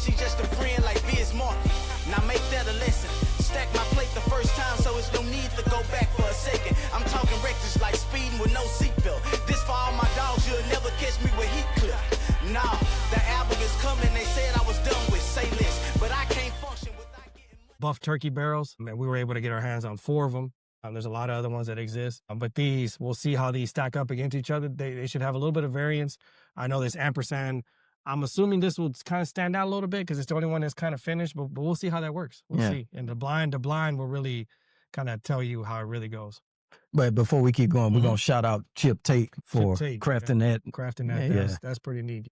she just a friend like Biz Markie. Now make that a lesson. Stack my plate the first time, so it's no need to go back for a second. I'm talking reckless like speeding with no seatbelt. This for all my dogs, you'll never catch me with Heathcliff. Nah, the album is coming, they said I was done with Say Less, but I can't function without getting Buff turkey barrels. I mean, we were able to get our hands on 4 of them. There's a lot of other ones that exist, but these, we'll see how these stack up against each other. They should have a little bit of variance. I know this ampersand, I'm assuming this will kind of stand out a little bit because it's the only one that's kind of finished, but we'll see how that works. We'll see. And the blind will really kind of tell you how it really goes. But before we keep going, we're going to shout out Chip Tate for crafting that. Crafting that. That's pretty neat.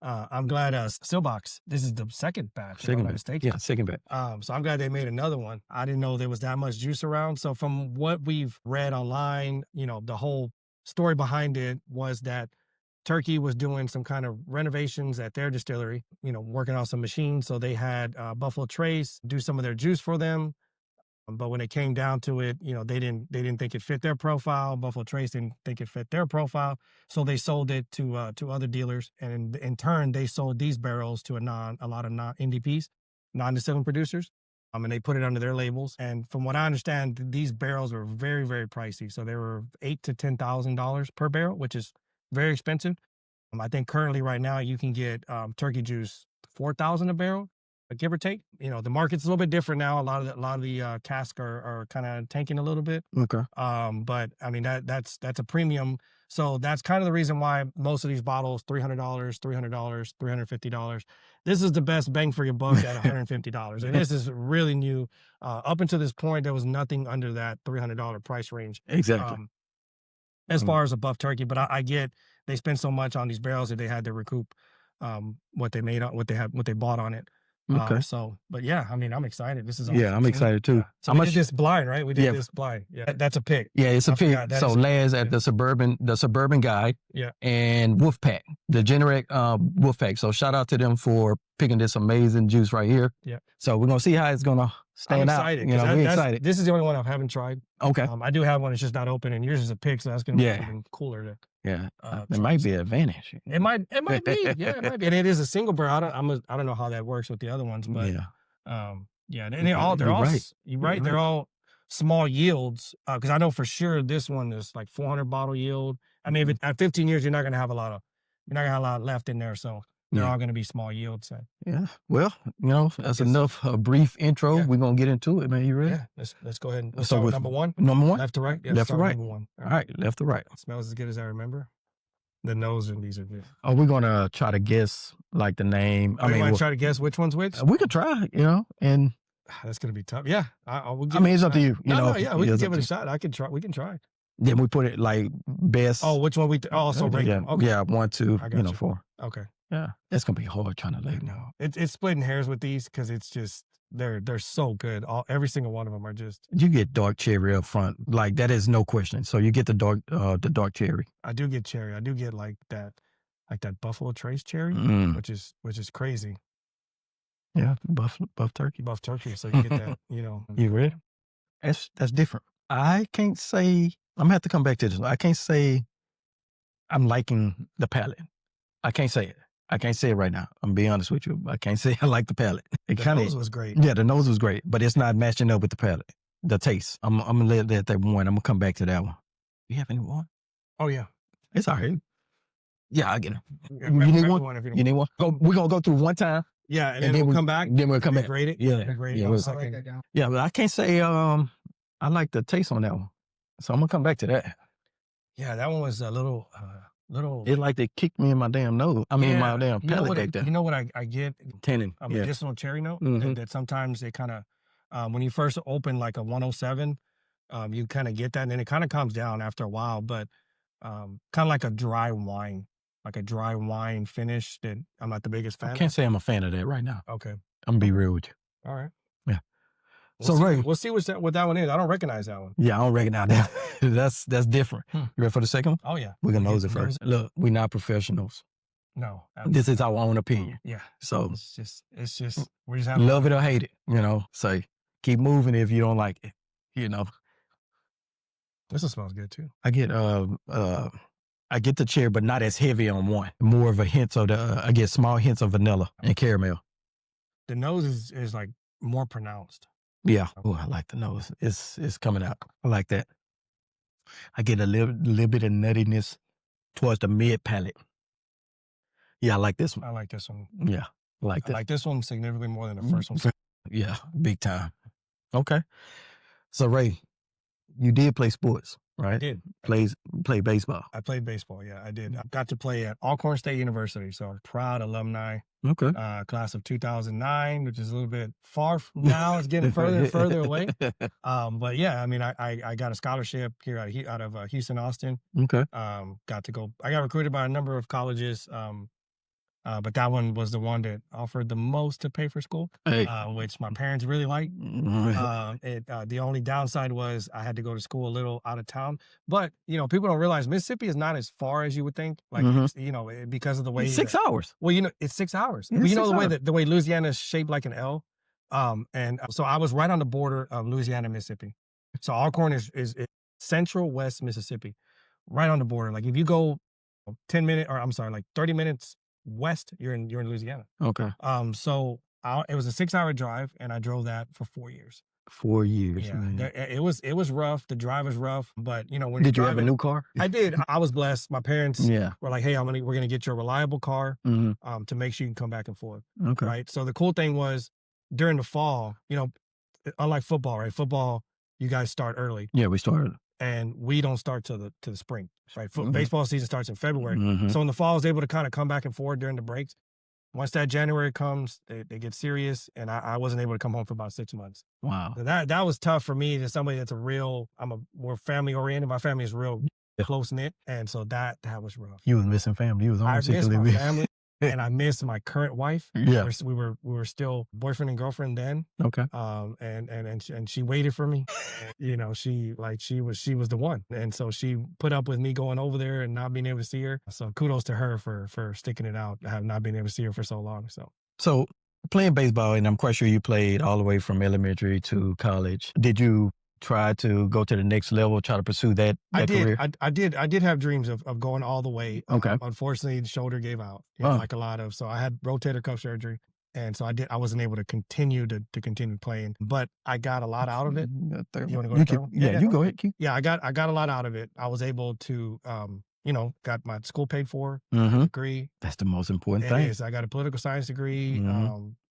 I'm glad Stillbox, this is the second batch. Second batch. Yeah, second batch. So I'm glad they made another one. I didn't know there was that much juice around. So from what we've read online, you know, the whole story behind it was that Turkey was doing some kind of renovations at their distillery, you know, working on some machines. So they had Buffalo Trace do some of their juice for them. But when it came down to it, you know, they didn't think it fit their profile. Buffalo Trace didn't think it fit their profile. So they sold it to other dealers. And in turn, they sold these barrels to a lot of non-NDPs, non-distilling producers. And they put it under their labels. And from what I understand, these barrels were very, very pricey. So they were $8,000 to $10,000 per barrel, which is very expensive. I think currently right now you can get turkey juice $4,000 a barrel, give or take. You know, the market's a little bit different now. A lot of the casks are kind of tanking a little bit. Okay. But I mean that's a premium. So that's kind of the reason why most of these bottles $300, $350. This is the best bang for your buck at $150, and this is really new. Up until this point, there was nothing under that $300 price range. Exactly. As far as a buff turkey, but I get they spent so much on these barrels that they had to recoup what they bought on it. Okay. But yeah, I mean, I'm excited. This is awesome. Yeah, I'm excited too. Yeah. So we did this blind, right? We did this blind. Yeah, that's a pick. Yeah, it's a pick. So Laz at the Suburban Guide. Yeah. And Wolfpack, the generic Wolfpack. So shout out to them for picking this amazing juice right here. Yeah. So we're gonna see how it's gonna stand out. Excited, you know, we're excited. This is the only one I haven't tried. Okay. I do have one. It's just not open, and yours is a pick, so that's gonna be even cooler. It might be an advantage. It might be. Yeah, it might be. And it is a single barrel. I don't know how that works with the other ones, but and they're all right. You're right. They're all small yields. Because I know for sure this one is like 400 bottle yield. I mean, at 15 years, you're not gonna have a lot left in there. So they're all gonna be small yields. So. Yeah. Well, you know, that's enough. A brief intro. Yeah. We're gonna get into it, man. You ready? Yeah. Let's go ahead and start with number one. Number one. Left to right. Yeah, left to right. Number one. All right. Left to right. It smells as good as I remember. The nose in these are good. Oh, we're gonna try to guess like the name. I mean, want to try to guess which one's which? We could try, you know, and that's gonna be tough. Yeah, it's up to you. Yeah, we can give it a shot. I can try. We can try. Then we put it like best. Oh, which one so rate them. Okay. Yeah, 1, 2, 4. Okay. Yeah, it's gonna be hard trying to let know. It's splitting hairs with these because it's just they're so good. Every single one of them are just. You get dark cherry up front, like that is no question. So you get the dark cherry. I do get cherry. I do get like that Buffalo Trace cherry, which is crazy. Yeah, buff turkey. Buff turkey. So you get that. You know. You ready? That's different. I can't say. I'm gonna have to come back to this. I can't say I'm liking the palate. I can't say it. I can't say it right now. I'm being honest with you. I can't say I like the palate. The nose was great. Yeah, the nose was great, but it's not matching up with the palate. The taste. I'm gonna let that one. I'm gonna come back to that one. You have any one? Oh yeah, it's all right. Yeah, I get it. You need one? You need one? We're gonna go through one time. Yeah, and then we'll come back. Then we'll come back. Grade it. Yeah, grade it. I'll write that down. Yeah, but I can't say I like the taste on that one. So I'm gonna come back to that. Yeah, that one was a little. It like they kicked me in my damn nose. I mean, my damn palate back there. You know what I get? Tannin. A medicinal cherry note. That sometimes they kind of, when you first open like a 107, you kind of get that, and then it kind of calms down after a while. But kind of like a dry wine finish that I'm not the biggest fan. I can't say I'm a fan of that right now. Okay, I'm gonna be real with you. All right. Yeah. We'll see what that one is. I don't recognize that one. Yeah, I don't recognize that. That's different. You ready for the second one? Oh yeah. We're gonna nose it first. Look, we're not professionals. No. This is our own opinion. Yeah. So it's just we're just having love it or hate it. You know, say keep moving if you don't like it. You know. This one smells good too. I get the cherry, but not as heavy on one. More of a hint of I get small hints of vanilla and caramel. The nose is like more pronounced. Yeah. Oh, I like the nose. It's coming out. I like that. I get a little bit of nuttiness towards the mid palate. Yeah, I like this one. I like this one. Yeah, I like I that. like this one significantly more than the first one. Yeah, big time. Okay. So Ray, you did play sports, right? I did. Play baseball. I played baseball. Yeah, I did. I got to play at Alcorn State University, so proud alumni. Okay. Class of 2009, which is a little bit far from now. It's getting further and further away. But yeah, I mean, I got a scholarship here out of Houston, Austin. Okay. I got recruited by a number of colleges. But that one was the one that offered the most to pay for school, Hey. which my parents really liked. The only downside was I had to go to school a little out of town. But, people don't realize Mississippi is not as far as you would think. Like, it's, because of the way. It's 6 hours. Well, it's 6 hours. It's Well, 6 hours. the way Louisiana is shaped like an L. So I was right on the border of Louisiana, Mississippi. So Alcorn is central West Mississippi, right on the border. Like if you go 30 minutes west, you're in Louisiana. Okay. So it was a 6-hour drive, and I drove that for 4 years. 4 years. Yeah, Man. it was rough. The drive was rough, but when Did you have a new car? I did. I was blessed. My parents were like, "Hey, we're gonna get you a reliable car, to make sure you can come back and forth." Okay. Right. So the cool thing was during the fall, unlike football, right? Football, you guys start early. Yeah, we started. And we don't start till the spring, right? Baseball season starts in February. So in the fall, I was able to kind of come back and forth during the breaks. Once that January comes, they get serious, and I wasn't able to come home for about 6 months. Wow. So that was tough for me, as somebody that's we're family oriented. My family is real close knit, and so that was rough. You was missing family. You was I on missed my family, and I missed my current wife. Yeah. We were still boyfriend and girlfriend then. Okay. And she waited for me. She was the one, and so she put up with me going over there and not being able to see her. So kudos to her for sticking it out. I have not been able to see her for so long. So playing baseball, and I'm quite sure you played all the way from elementary to college. Did you try to go to the next level, try to pursue that career? I did have dreams of going all the way. Okay. Unfortunately, the shoulder gave out, so I had rotator cuff surgery. And so I wasn't able to continue to continue playing, but I got a lot out of it. You want to go to the third one? Yeah, you go ahead. Yeah, I got a lot out of it. I was able to, got my school paid for, degree. That's the most important It thing. is. I got a political science degree,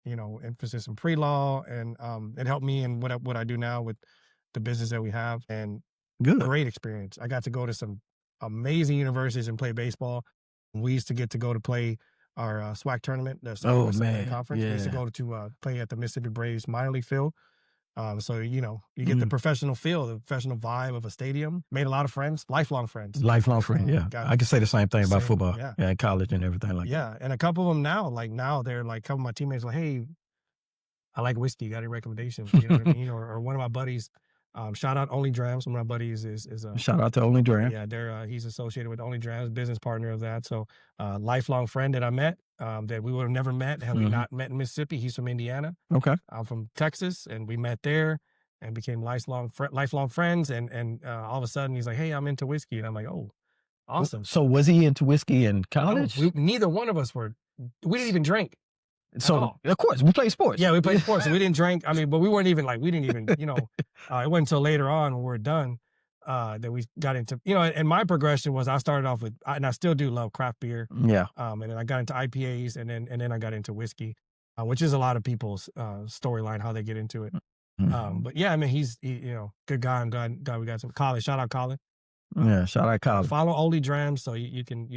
emphasis in pre-law, and it helped me in what I do now with the business that we have, and great experience. I got to go to some amazing universities and play baseball. We used to get to go to play our SWAC tournament, the Southwest Conference. Yeah. We used to go to play at the Mississippi Braves minor league field. So you get the professional feel, the professional vibe of a stadium. Made a lot of friends, lifelong friends. Yeah. I can say the same thing about football. Yeah, in college and everything like that. Yeah, and a couple of them now they're like, a couple of my teammates are like, hey, I like whiskey. Got any recommendations? You know what I mean? Or one of my buddies. Shout out Only Drams. One of my buddies is shout out to Only Dram. Yeah, he's associated with Only Drams, business partner of that. So lifelong friend that I met, that we would have never met had we not met in Mississippi. He's from Indiana. Okay. I'm from Texas, and we met there and became lifelong friends. And all of a sudden he's like, hey, I'm into whiskey. And I'm like, oh, awesome. So was he into whiskey in college? No, neither one of us were. We didn't even drink. So of course we played sports. Yeah, we played sports. So we didn't drink. I mean, but we didn't even, it wasn't until later on when we were done that we got into, and my progression was I started off with, and I still do love craft beer. Yeah. And then I got into IPAs, and then I got into whiskey, which is a lot of people's storyline, how they get into it. But yeah, I mean, he's good guy. I'm glad we got some. Colin, shout out Colin. Yeah, shout out Colin. Follow Only Drams so you can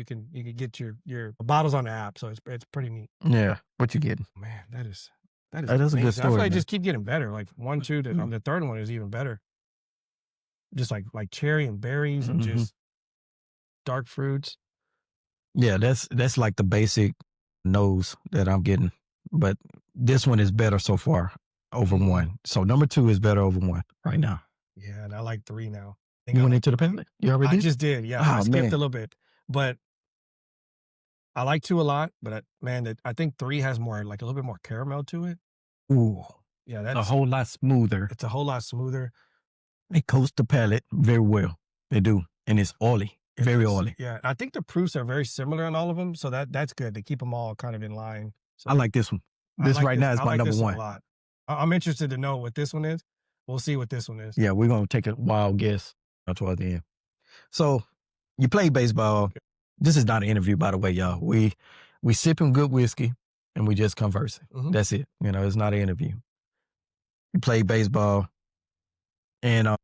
get your bottles on the app. So it's pretty neat. Yeah, what you getting? Man, that is a good story. I feel like just keep getting better. Like 1, 2, the third one is even better. Just like cherry and berries and just dark fruits. Yeah, that's like the basic nose that I'm getting, but this one is better so far over 1. So number 2 is better over 1 right now. Yeah, and I like 3 now. You went into the palate? You already did? I just did, yeah. I skipped a little bit. But I like 2 a lot, but I think 3 has more, like a little bit more caramel to it. Ooh. Yeah, that's a whole lot smoother. It's a whole lot smoother. They coat the palate very well. They do. And it's oily. Very oily. Yeah. I think the proofs are very similar in all of them. So that's good to keep them all kind of in line. So, I like this one. This right now is my number this one. a lot. I'm interested to know what this one is. We'll see what this one is. Yeah, we're gonna take a wild guess towards the end. So you play baseball. This is not an interview, by the way, y'all. We sipping good whiskey and we just conversing. Mhm. That's it. You know, it's not an interview. You play baseball, and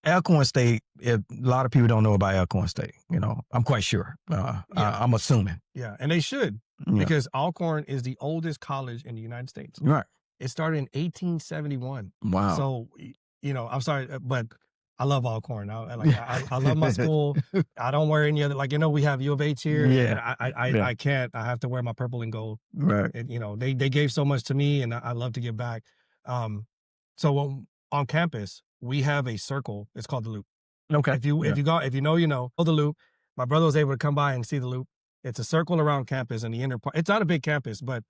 Alcorn State. A lot of people don't know about Alcorn State. You know, I'm quite sure. I'm assuming. Yeah, and they should, Yeah. because Alcorn is the oldest college in the United States. Right. It started in 1871. Wow. So, you know, I'm sorry, but I love Alcorn. I love my school. I don't wear any other, like, you know, we have U of H here. Yeah. And I can't. I have to wear my purple and gold. Right. And, you know, they gave so much to me, and I love to give back. So on campus, we have a circle. It's called the Loop. Okay. If you know, you know the Loop. My brother was able to come by and see the Loop. It's a circle around campus, and the inner part. It's not a big campus, but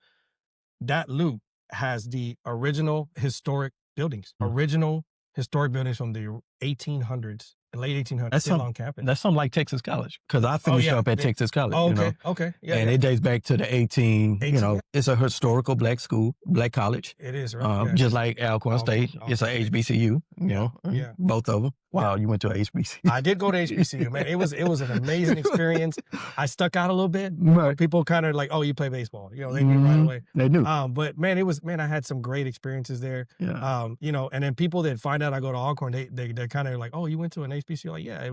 that Loop has the original historic buildings. Original historic buildings from the 1800s, late 1800s, still on campus. That's something like Texas College, because I finished up at Texas College. Oh, okay, you know? okay. Yeah, and it dates back to the 18, you know, yeah. it's a historical black school, black college. It is, right? Just like Alcorn State. It's a HBCU, you know, both of them. Wow, you went to a HBCU. I did go to HBCU, man. It was an amazing experience. I stuck out a little bit. Right. People kind of like, oh, you play baseball. You know, they knew right away. They knew. But man, I had some great experiences there. Yeah. You know, and then people that find out I go to Alcorn, they're kind of like, oh, you went to an HBCU? Like, yeah,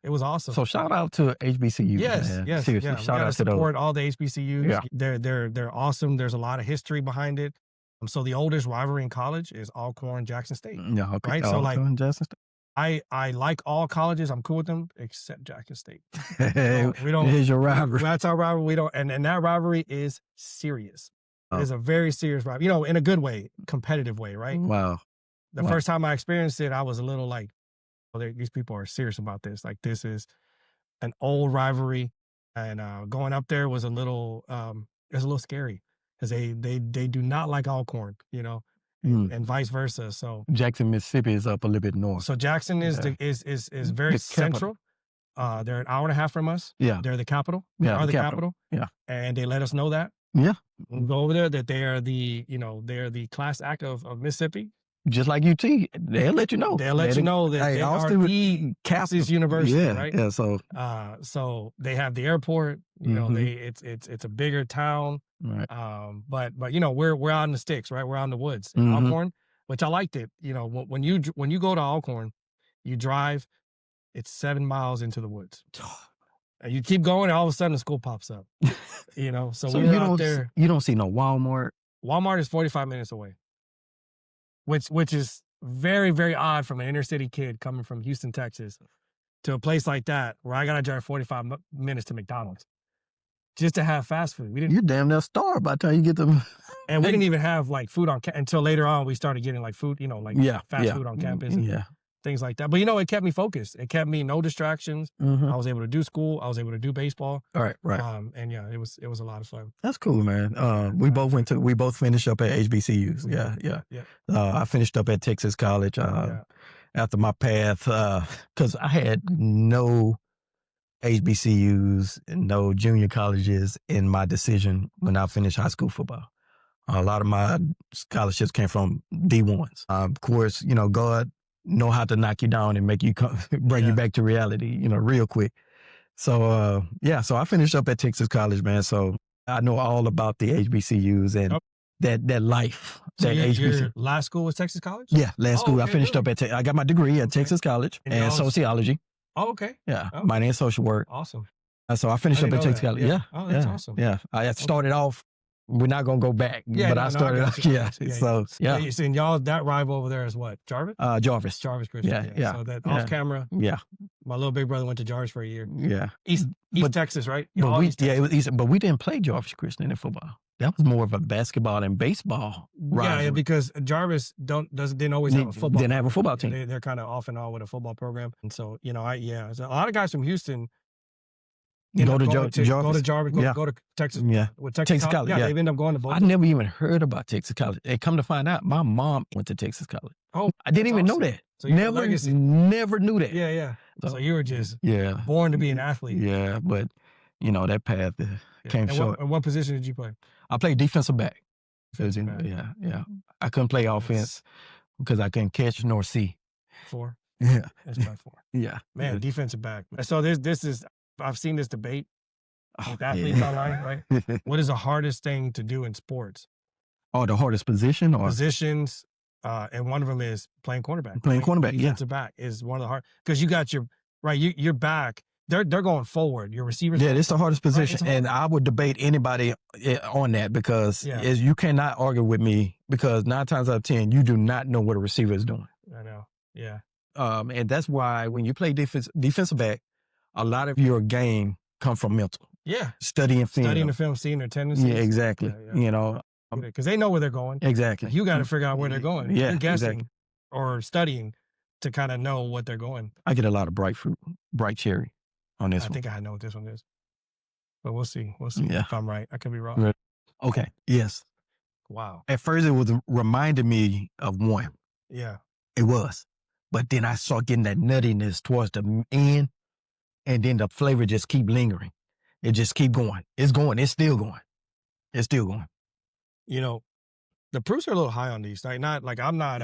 it was awesome. So shout out to HBCUs. Yes, man. yes. Seriously, Yeah. shout out to support those. all the HBCUs. Yeah. They're awesome. There's a lot of history behind it. So the oldest rivalry in college is Alcorn Jackson State. Yeah, okay. Right? So like, Jackson State. I like all colleges. I'm cool with them except Jackson State. We don't. Here's your rivalry. That's our rivalry. We don't, and that rivalry is serious. It is a very serious rivalry. You know, in a good way, competitive way, right? Wow. The first time I experienced it, I was a little like, oh, these people are serious about this. Like, this is an old rivalry, and going up there was a little scary, because they do not like Alcorn, you know. And vice versa. So Jackson, Mississippi is up a little bit north. So Jackson is very central. They're an hour and a half from us. Yeah. They're the capital. Yeah, They are the capital. Yeah. And they let us know that. Yeah. We go over there that they are they're the class act of Mississippi. Just like UT, they'll let you know. They'll let you know that they are the Cassie's University, right? Yeah. So they have the airport. You know, it's a bigger town. Right. But you know, we're out in the sticks, right? We're out in the woods in Alcorn, which I liked it. You know, when you go to Alcorn, you drive, it's 7 miles into the woods, and you keep going, and all of a sudden the school pops up. You know, so we were out there. You don't see no Walmart. Walmart is 45 minutes away, which is very, very odd from an inner city kid coming from Houston, Texas, to a place like that where I gotta drive 45 minutes to McDonald's just to have fast food. You're damn near starved by the time you get them. And we didn't even have like food on until later on. We started getting like food, you know, like fast food on campus. And things like that. But you know, it kept me focused. It kept me no distractions. I was able to do school. I was able to do baseball. Right. And yeah, it was a lot of fun. That's cool, man. We both finished up at HBCUs. Yeah. I finished up at Texas College after my path, because I had no HBCUs and no junior colleges in my decision when I finished high school football. A lot of my scholarships came from D1s. Of course, you know, God know how to knock you down and make you bring you back to reality, you know, real quick. So, so I finished up at Texas College, man. So I know all about the HBCUs and that life. So that your last school was Texas College? Yeah, last school. I finished up at, I got my degree at Texas College and sociology. Oh, okay. Yeah, minor in social work. Awesome. So I finished up at Texas College. Yeah. Oh, that's awesome. Yeah. I started off, we're not going to go back, but I started off, So y'all, that rival over there is what? Jarvis? Jarvis. Jarvis Christian. Yeah. So that off camera. Yeah. My little big brother went to Jarvis for a year. Yeah. East Texas, right? But it was East, but we didn't play Jarvis Christian in football. That was more of a basketball and baseball rivalry. Yeah, because Jarvis didn't always have a football. Didn't have a football team. They're kind of off and on with a football program, and so you know, so a lot of guys from Houston go to Jarvis, go to Texas. Yeah, with Texas College. Yeah, they end up going to both. I never even heard about Texas College. And come to find out, my mom went to Texas College. Oh, I didn't even know that. So never knew that. Yeah. So you were just born to be an athlete. Yeah, but you know that path came short. And what position did you play? I played defensive back. Defensive back. Yeah. I couldn't play offense because I couldn't catch nor see. 4. Yeah. Let's try 4. Yeah. Man, defensive back. So this is, I've seen this debate with athletes online, right? What is the hardest thing to do in sports? Oh, the hardest position or positions, and one of them is playing quarterback. playing cornerback? Yeah. Defensive back is one of the hard, because you got your back. They're going forward. Your receivers. Yeah, it's the hardest position, hard. and I would debate anybody on that because you cannot argue with me because 9 times out of 10 you do not know what a receiver is doing. I know. Yeah. And that's why when you play defensive back, a lot of your game come from mental. Yeah. Studying the film, seeing their tendencies. Yeah, exactly. Yeah. You know, because they know where they're going. exactly. You got to figure out where they're going. Yeah, You're guessing exactly. or studying to kind of know what they're going. I get a lot of bright cherry on this I one. think I know what this one is, but we'll see. Yeah. If I'm right. I could be wrong. Right. Okay. Yes. Wow. At first, it was reminding me of one. Yeah. It was, but then I saw getting that nuttiness towards the end, and then the flavor just keep lingering. It just keep going. It's going. It's still going. It's still going. You know, the proofs are a little high on these. Like, not like I'm not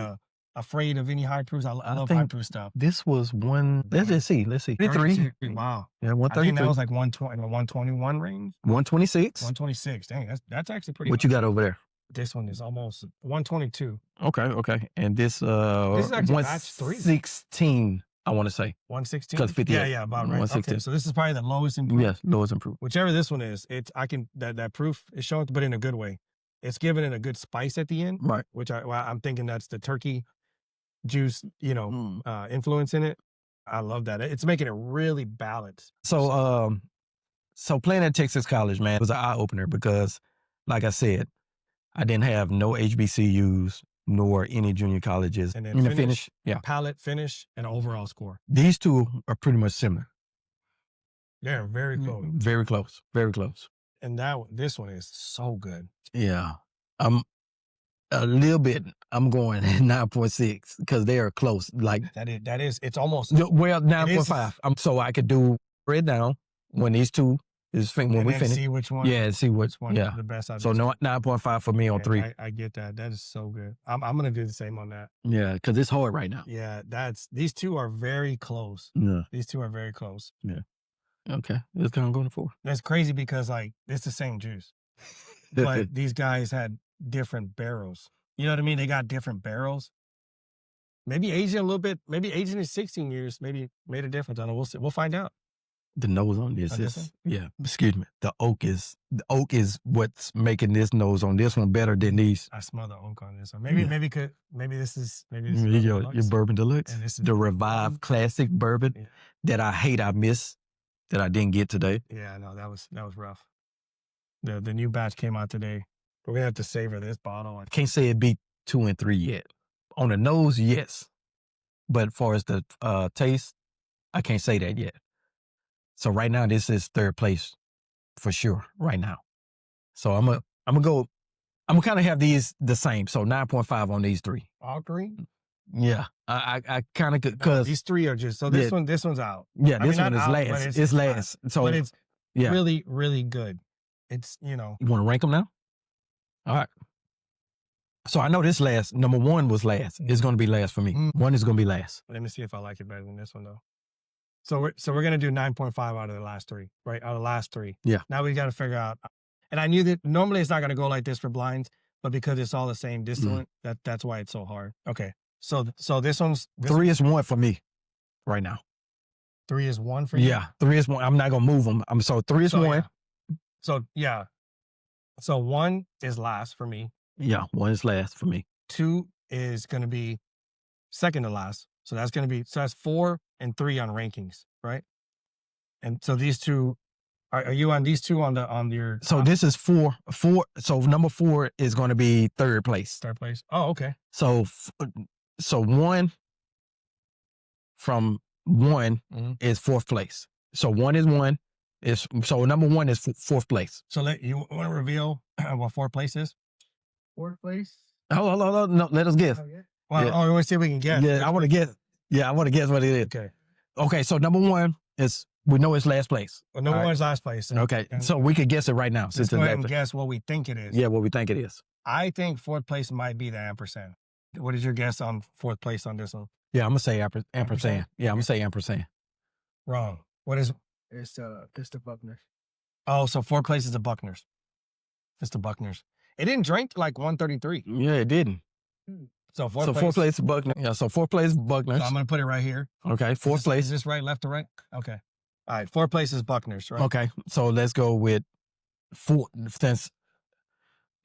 afraid of any high proofs. I love high proof stuff. This was one. Let's just see. Let's see. 33. Wow. Yeah, I 133. think that was like 120, 121 range. 126. 126. Dang, that's actually pretty. What you got over there? This one is almost 122. Okay. And this is actually batch 3. 116, I want to say. 116? Because 50. Yeah, about right. 116. Okay, so this is probably the lowest improved. Yes, lowest improved. Whichever this one is, that proof is showing, but in a good way. It's giving it a good spice at the end. Right. Which I'm thinking that's the turkey juice, influence in it. I love that. It's making it really balanced. So playing at Texas College, man, was an eye opener because, like I said, I didn't have no HBCUs nor any junior colleges. And then finish, yeah, palette, finish, and overall score. These two are pretty much similar. They're very close. Very close. Very close. And this one is so good. Yeah. I'm a little bit, I'm going at 9.6 because they are close. Like that is, it's almost. Well, 9.5. So I could do it down when these two is when we finish. See which one. Yeah, see which one. Yeah. The best. So 9.5 for me on 3. I get that. That is so good. I'm going to do the same on that. Yeah, because it's hard right now. Yeah, these two are very close. Yeah. These two are very close. Yeah. Okay. It's kind of going to 4. That's crazy because it's the same juice. But these guys had different barrels. You know what I mean? They got different barrels. Maybe aging a little bit, maybe aging in 16 years, maybe made a difference. I don't know. We'll see. We'll find out. The nose on this is, excuse me. The oak is what's making this nose on this one better than these. I smell the oak on this one. Maybe this is your bourbon deluxe. And this is the revived classic bourbon that I hate, I miss, that I didn't get today. Yeah, no, that was rough. The new batch came out today. We're gonna have to savor this bottle. I can't say it beat 2 and 3 yet. On the nose, yes, but as far as the taste, I can't say that yet. So right now, this is 3rd place for sure. Right now, so I'm gonna kind of have these the same. So 9.5 on these 3. All 3? Yeah, I kind of because these 3 are just this one's out. Yeah, this one is last. It's last. So but it's really, really good. It's You want to rank them now? All right. So I know this last, number 1 was last. It's going to be last for me. 1 is going to be last. Let me see if I like it better than this one, though. So we're going to do 9.5 out of the last 3, right? Out of the last 3. Yeah. Now we got to figure out, and I knew that normally it's not going to go like this for blinds, but because it's all the same distillate, that's why it's so hard. Okay. So this one's... 3 is 1 for me right now. 3 is 1 for you? Yeah. 3 is 1. I'm not going to move them. So 3 is 1. Yeah. So, yeah. So 1 is last for me. Yeah, 1 is last for me. 2 is going to be second to last. So that's going to be, that's 4 and 3 on rankings, right? And so these two, are you on these two on your top? So this is 4. So number 4 is going to be 3rd place. 3rd place. Oh, okay. So 1 from 1 is 4th place. So 1 is 1. So number 1 is 4th place. So you want to reveal what 4th place is? 4th place? Hold on. No, let us guess. Oh, yeah. Well, we want to see if we can guess. Yeah, I want to guess. Yeah, I want to guess what it is. Okay, so number 1 is, we know it's last place. Well, number 1 is last place. Okay, so we could guess it right now. Let's go ahead and guess what we think it is. Yeah, what we think it is. I think fourth place might be the ampersand. What is your guess on fourth place on this one? Yeah, I'm gonna say ampersand. Yeah, I'm gonna say ampersand. Wrong. What is? It's the Buckner. Oh, so fourth place is the Buckners. It's the Buckners. It didn't drink like 133. Yeah, it didn't. So fourth So place. fourth place is Buckner. Yeah, so fourth place is Buckner's. So I'm gonna put it right here. Okay, fourth place. Is this right, left to right? Okay. All right. Fourth place is Buckners, right? Okay, so let's go with four. Since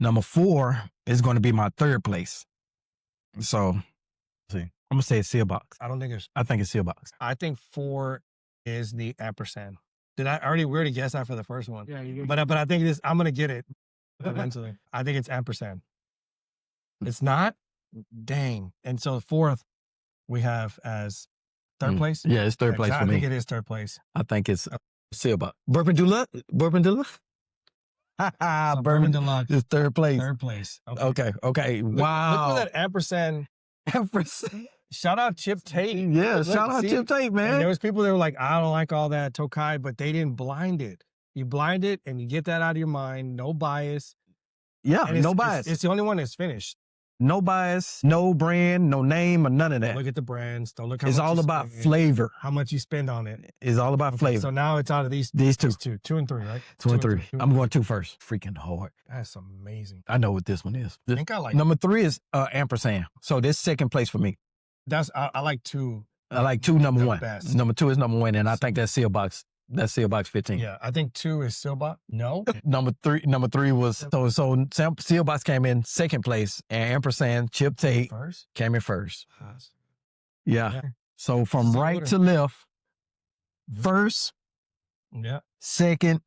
number 4 is going to be my third place. So, see, I'm gonna say it's Seal Box. I don't think it's. I think it's Seal Box. I think 4 is the ampersand. We already guessed that for the first one. Yeah, you But I think this. I'm gonna get it eventually. I think it's ampersand. It's not. Dang. And so fourth, we have as third place. Yeah, it's third place for I me. think it is third place. I think it's Seal Box. Bourbon Deluxe. Bourbon Deluxe. So Bourbon Deluxe. is third place. Third place. Okay. Okay. Look Wow. at that ampersand. Shout out Chip Tate. Yeah, Look, shout out see? Chip Tate, And man. there was people that were like, I don't like all that Tokai, but they didn't blind it. You blind it and you get that out of your mind. No bias. Yeah, And no bias. It's the only one that's finished. No bias, no brand, no name, or none of that. Look at the brands. Don't look how It's much all you about spend, flavor. how much you spend on it. It's all about Okay, flavor. So now it's out of these These two. 2 and 3, right? 2 and 3. Two I'm and going 2 first. Freaking hard. That's amazing. I know what this one is. I think I like Number 3 is ampersand. So this second place for me. I like 2. I like 2 number the 1. best. Number 2 is number 1, and I think that's Seal Box. That's Seal Box 15. Yeah, I think 2 is Silbot. No. Number three was so Seal Box came in second place, and ampersand Chip Tate First. came in first. Yeah. Yeah. So from So right order. to left, first, Yeah. second,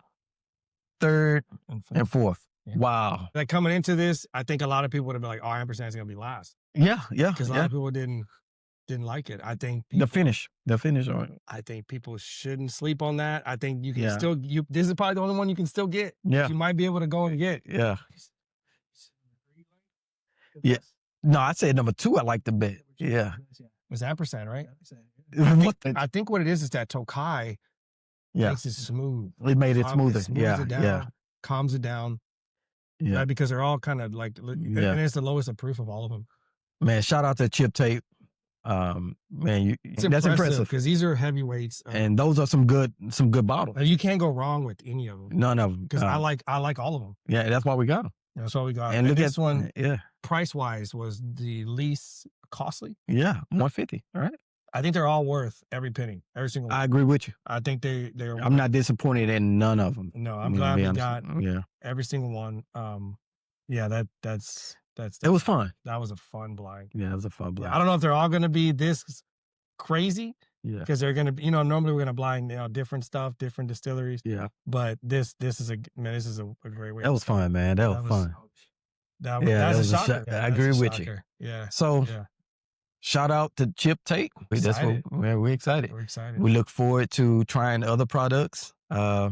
third, and fourth. Yeah. Wow. Like coming into this, I think a lot of people would have been like, "Oh, ampersand's gonna be last," Yeah. because a lot of people didn't like it. I think The finish. I think people shouldn't sleep on that. I think you can Yeah. still. This is probably the only one you can still get. Yeah. You might be able to go and get. Yeah. Yeah. No, I said number 2. I like the bet. Yeah. It's ampersand, right? What the- I think what it is that Tokai yeah. makes it smooth. It made it smoother. Smooths Yeah. it down, Yeah. calms it down. Yeah. Right? Because they're all kind of like, Yeah. and it's the lowest of proof of all of them. Man, shout out to Chip Tate. Man, that's impressive. because these are heavyweights, And those are some good bottles. you can't go wrong with any of them. None of them. Because I like all of them. Yeah, that's why we got them. That's all we got. And And look this at one, Yeah. price wise, was the least costly. Yeah. 150. All right. I think they're all worth every penny, every single one. I agree with you. I think they're. I'm not disappointed in none of them. No, I'm glad we got Yeah. every single one. Yeah, that's. It was fun. That was a fun blind. Yeah, it was a fun blind. I don't know if they're all going to be this crazy Yeah. because they're going to be, normally we're going to blind, different stuff, different distilleries. Yeah. But this is a great way. That was fun, man. That was fun. That's that a was a shocker. shock. I That's agree a with you. shocker. Yeah. So, Yeah. shout out to Chip Tate. That's Excited. what we're excited. We're excited. We look forward to trying other products. Yeah,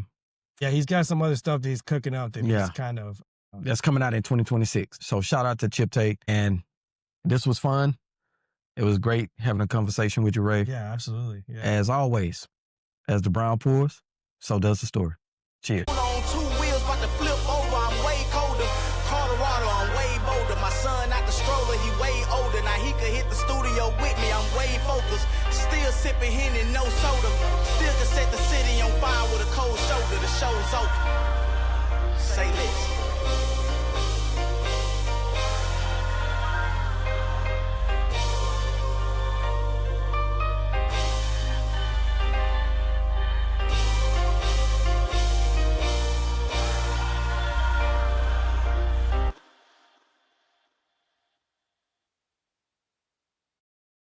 he's got some other stuff that he's cooking up that Yeah. he's kind of. That's coming out in 2026. So shout out to Chip Tate. And this was fun. It was great having a conversation with you, Ray. Yeah, absolutely. Yeah. As always, as the brown pours, so does the story. Cheers. On 2 wheels, about to flip over, I'm way colder. Colorado, I'm way bolder. My son out the stroller, he way older. Now he could hit the studio with me, I'm way focused. Still sipping Henny, no soda. Still can set the city on fire with a cold shoulder. The show's over. Say less.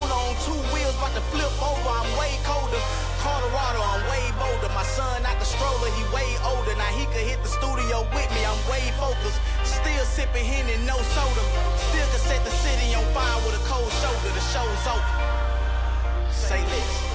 On 2 wheels, about to flip over, I'm way colder. Colorado, I'm way bolder. My son out the stroller, he way older. Now he could hit the studio with me, I'm way focused. Still sipping Henny, no soda. Still can set the city on fire with a cold shoulder. The show's over. Say less.